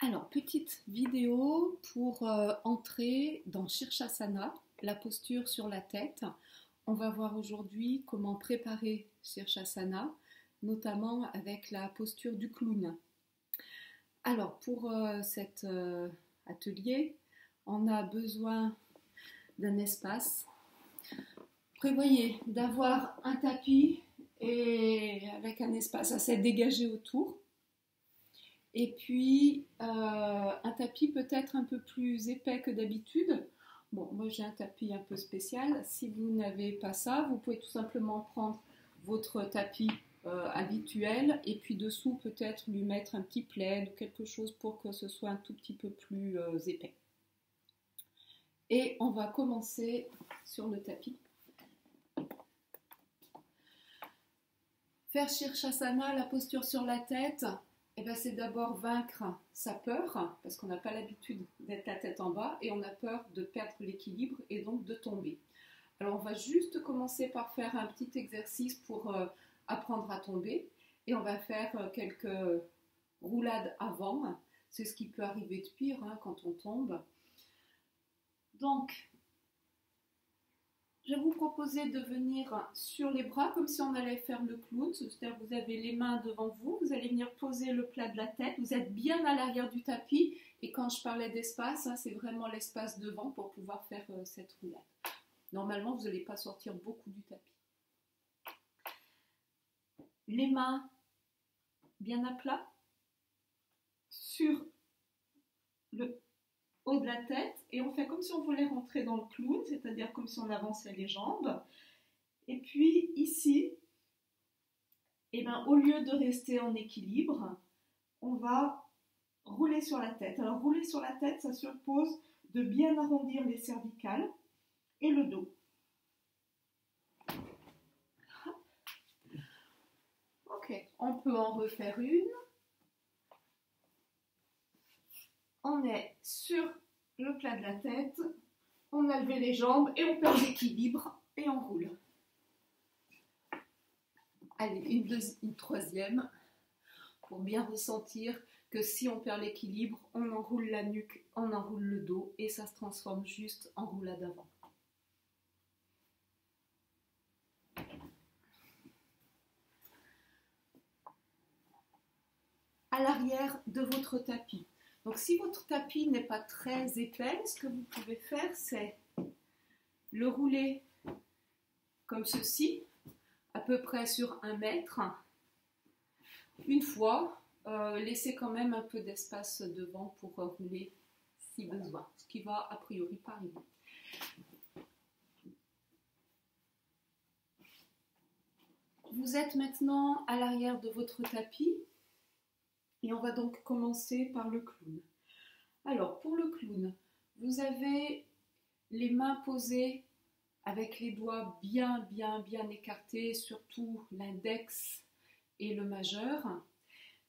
Alors, petite vidéo pour entrer dans Shirshasana, la posture sur la tête. On va voir aujourd'hui comment préparer Shirshasana, notamment avec la posture du clown. Alors, pour cet atelier, on a besoin d'un espace. Prévoyez d'avoir un tapis et avec un espace assez dégagé autour. Et puis, un tapis peut-être un peu plus épais que d'habitude. Bon, moi j'ai un tapis un peu spécial. Si vous n'avez pas ça, vous pouvez tout simplement prendre votre tapis habituel et puis dessous peut-être lui mettre un petit plaid ou quelque chose pour que ce soit un tout petit peu plus épais. Et on va commencer sur le tapis. Faire Shirshasana, la posture sur la tête. Eh bien, c'est d'abord vaincre sa peur, parce qu'on n'a pas l'habitude d'être la tête en bas, et on a peur de perdre l'équilibre et donc de tomber. Alors, on va juste commencer par faire un petit exercice pour apprendre à tomber, et on va faire quelques roulades avant. C'est ce qui peut arriver de pire quand on tombe. Donc, je vais vous proposer de venir sur les bras comme si on allait faire le clown, c'est-à-dire que vous avez les mains devant vous, vous allez venir poser le plat de la tête, vous êtes bien à l'arrière du tapis et quand je parlais d'espace, c'est vraiment l'espace devant pour pouvoir faire cette roulade. Normalement, vous n'allez pas sortir beaucoup du tapis. Les mains bien à plat sur le haut de la tête et on fait comme si on voulait rentrer dans le clown, c'est-à-dire comme si on avançait les jambes. Et puis ici, au lieu de rester en équilibre, on va rouler sur la tête. Alors rouler sur la tête, ça suppose de bien arrondir les cervicales et le dos. Ok, on peut en refaire une. On est sur le plat de la tête, on a levé les jambes et on perd l'équilibre et on roule. Allez, une troisième pour bien ressentir que si on perd l'équilibre, on enroule la nuque, on enroule le dos et ça se transforme juste en roulade avant. À l'arrière de votre tapis. Donc si votre tapis n'est pas très épais, ce que vous pouvez faire, c'est le rouler comme ceci, à peu près sur 1 mètre. Une fois, laissez quand même un peu d'espace devant pour rouler si besoin, ce qui va a priori pas arriver. Vous êtes maintenant à l'arrière de votre tapis et on va donc commencer par le clown. Alors pour le clown, vous avez les mains posées avec les doigts bien écartés, surtout l'index et le majeur.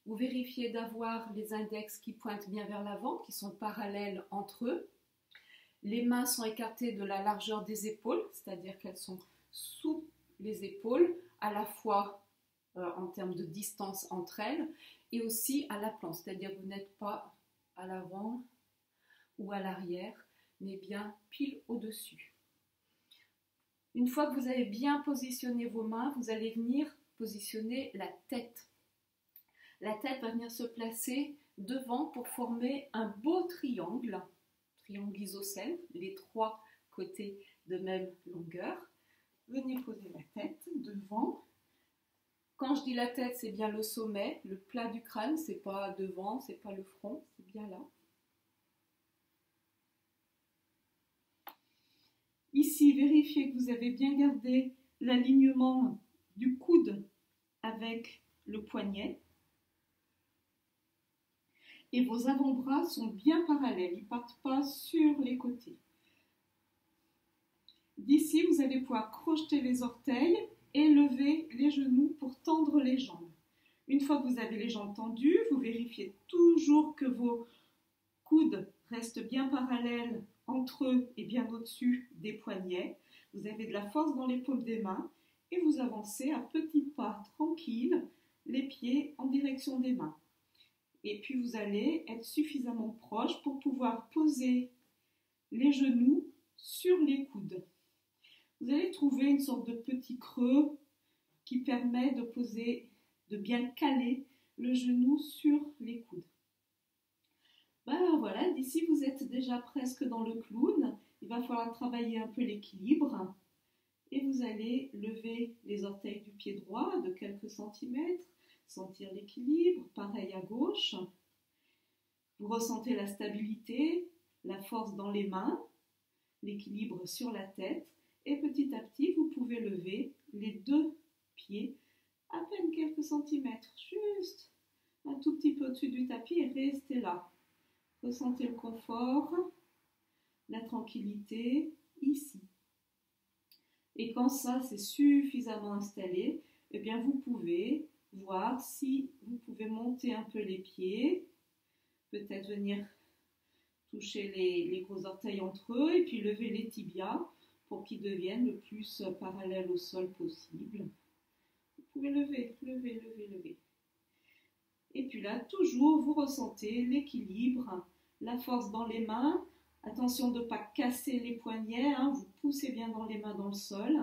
Vous vérifiez d'avoir les index qui pointent bien vers l'avant, qui sont parallèles entre eux. Les mains sont écartées de la largeur des épaules, c'est-à-dire qu'elles sont sous les épaules, à la fois en termes de distance entre elles, et aussi à la planche, c'est-à-dire que vous n'êtes pas à l'avant ou à l'arrière, mais bien pile au-dessus. Une fois que vous avez bien positionné vos mains, vous allez venir positionner la tête. La tête va venir se placer devant pour former un beau triangle isocèle, les 3 côtés de même longueur. Venez poser la tête devant. Quand je dis la tête, c'est bien le sommet, le plat du crâne, c'est pas devant, c'est pas le front, c'est bien là. Ici, vérifiez que vous avez bien gardé l'alignement du coude avec le poignet. Et vos avant-bras sont bien parallèles, ils ne partent pas sur les côtés. D'ici, vous allez pouvoir crocheter les orteils et lever les genoux pour tendre les jambes. Une fois que vous avez les jambes tendues, vous vérifiez toujours que vos coudes restent bien parallèles entre eux et bien au-dessus des poignets. Vous avez de la force dans les paumes des mains et vous avancez à petits pas tranquilles, les pieds en direction des mains. Et puis vous allez être suffisamment proche pour pouvoir poser les genoux sur les coudes. Vous allez trouver une sorte de petit creux qui permet de poser, de bien caler le genou sur les coudes. Ben voilà, d'ici vous êtes déjà presque dans le clown. Il va falloir travailler un peu l'équilibre. Et vous allez lever les orteils du pied droit de quelques centimètres, sentir l'équilibre, pareil à gauche. Vous ressentez la stabilité, la force dans les mains, l'équilibre sur la tête. Et petit à petit, vous pouvez lever les deux pieds à peine quelques centimètres, juste un tout petit peu au-dessus du tapis et restez là. Ressentez le confort, la tranquillité ici. Et quand ça c'est suffisamment installé, eh bien vous pouvez voir si vous pouvez monter un peu les pieds, peut-être venir toucher les gros orteils entre eux et puis lever les tibias pour qu'ils deviennent le plus parallèles au sol possible. Vous pouvez lever, lever, lever, lever. Et puis là, toujours, vous ressentez l'équilibre, la force dans les mains. Attention de ne pas casser les poignets, hein, vous poussez bien dans les mains dans le sol.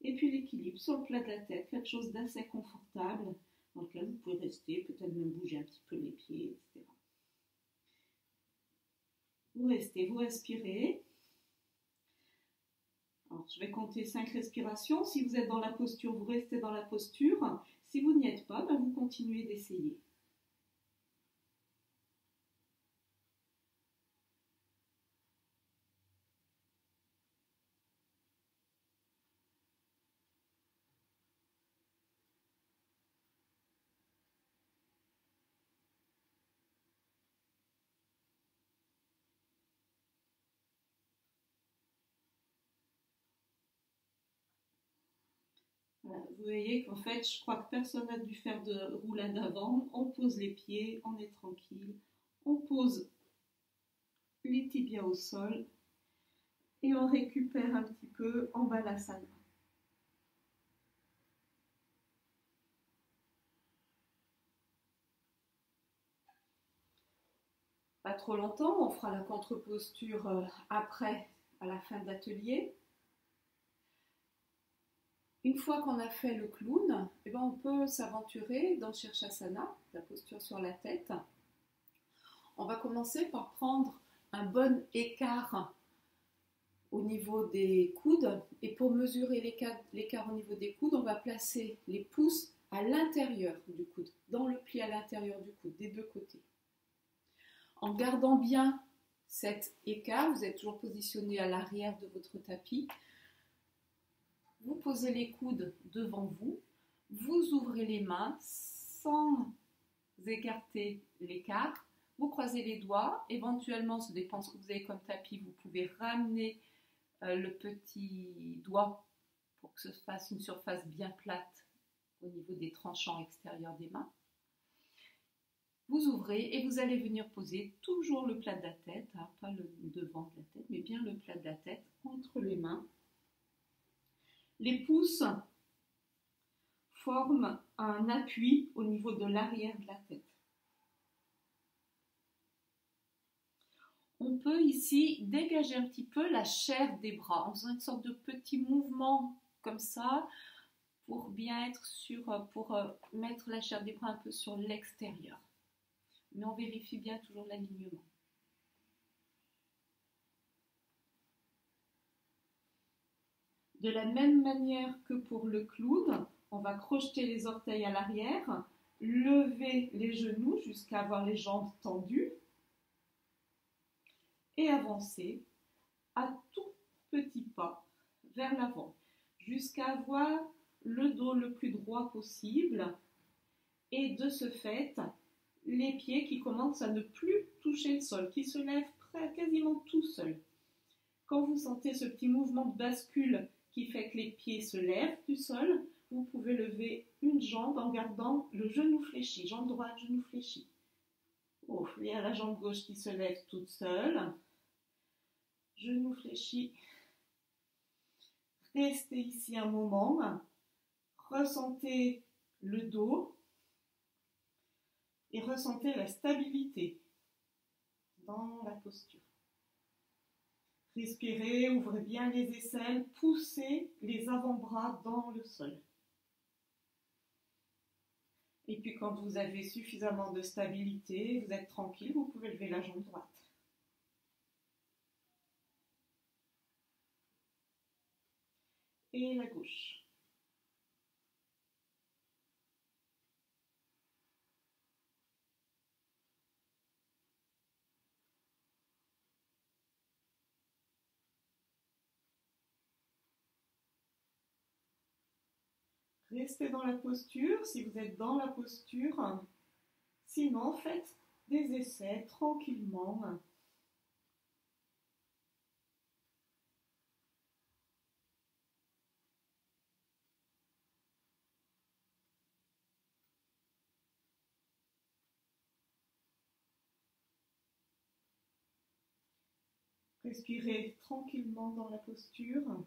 Et puis l'équilibre sur le plat de la tête, quelque chose d'assez confortable, dans lequel vous pouvez rester, peut-être même bouger un petit peu les pieds, etc. Vous restez, vous respirez. Alors, je vais compter 5 respirations. Si vous êtes dans la posture, vous restez dans la posture. Si vous n'y êtes pas, ben vous continuez d'essayer. Voilà, vous voyez qu'en fait, je crois que personne n'a dû faire de roulade avant. On pose les pieds, on est tranquille. On pose les tibias au sol et on récupère un petit peu en balasana. Pas trop longtemps, on fera la contre-posture après, à la fin de l'atelier. Une fois qu'on a fait le clown, eh ben on peut s'aventurer dans Shirshasana, la posture sur la tête. On va commencer par prendre un bon écart au niveau des coudes. Et pour mesurer l'écart au niveau des coudes, on va placer les pouces à l'intérieur du coude, dans le pli à l'intérieur du coude, des deux côtés. En gardant bien cet écart, vous êtes toujours positionné à l'arrière de votre tapis. Vous posez les coudes devant vous, vous ouvrez les mains sans écarter l'écart, vous croisez les doigts, éventuellement, ça dépend de ce que vous avez comme tapis, vous pouvez ramener le petit doigt pour que ce fasse une surface bien plate au niveau des tranchants extérieurs des mains. Vous ouvrez et vous allez venir poser toujours le plat de la tête, hein, pas le devant de la tête, mais bien le plat de la tête entre les mains. Les pouces forment un appui au niveau de l'arrière de la tête. On peut ici dégager un petit peu la chair des bras en faisant une sorte de petit mouvement comme ça pour bien être sûr, pour mettre la chair des bras un peu sur l'extérieur. Mais on vérifie bien toujours l'alignement. De la même manière que pour le clown, on va crocheter les orteils à l'arrière, lever les genoux jusqu'à avoir les jambes tendues et avancer à tout petit pas vers l'avant jusqu'à avoir le dos le plus droit possible et de ce fait, les pieds qui commencent à ne plus toucher le sol, qui se lèvent quasiment tout seuls. Quand vous sentez ce petit mouvement de bascule qui fait que les pieds se lèvent du sol, vous pouvez lever une jambe en gardant le genou fléchi, jambe droite, genou fléchi. Oh, il y a la jambe gauche qui se lève toute seule. Genou fléchi. Restez ici un moment. Ressentez le dos. et ressentez la stabilité dans la posture. Respirez, ouvrez bien les aisselles, poussez les avant-bras dans le sol. Et puis quand vous avez suffisamment de stabilité, vous êtes tranquille, vous pouvez lever la jambe droite. Et la gauche. Restez dans la posture si vous êtes dans la posture. Sinon, faites des essais tranquillement. Respirez tranquillement dans la posture.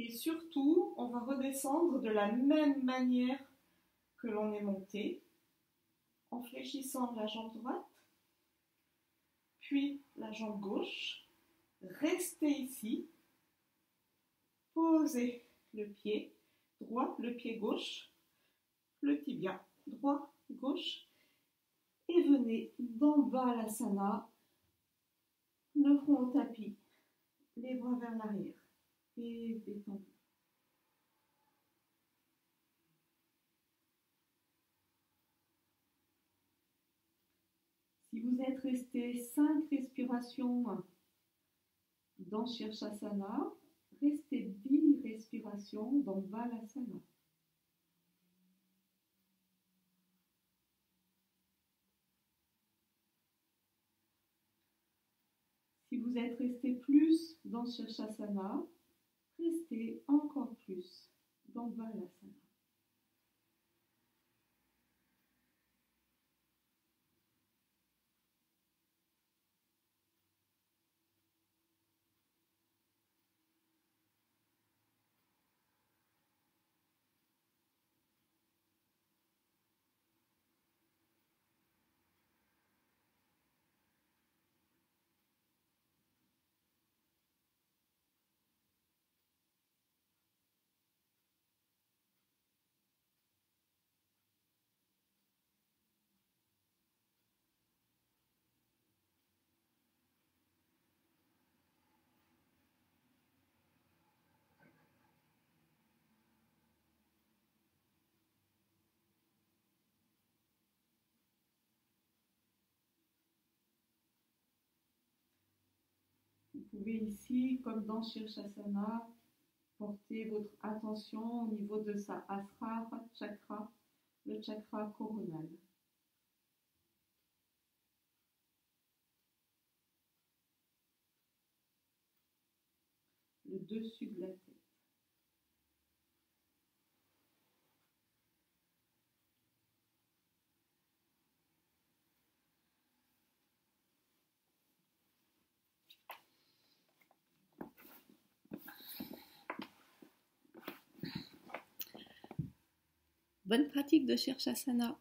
Et surtout, on va redescendre de la même manière que l'on est monté, en fléchissant la jambe droite, puis la jambe gauche. Restez ici, posez le pied droit, le pied gauche, le tibia droit, gauche, et venez dans Balasana, le front au tapis, les bras vers l'arrière, et détendez. Si vous êtes resté 5 respirations dans Shirshasana, restez 10 respirations dans Balasana. Si vous êtes resté plus dans Shirshasana, restez encore plus dans Balasana. Vous pouvez ici, comme dans Shirshasana, porter votre attention au niveau de sa Sahasrara chakra, le chakra coronal. Le dessus de la tête. Bonne pratique de Shirshasana.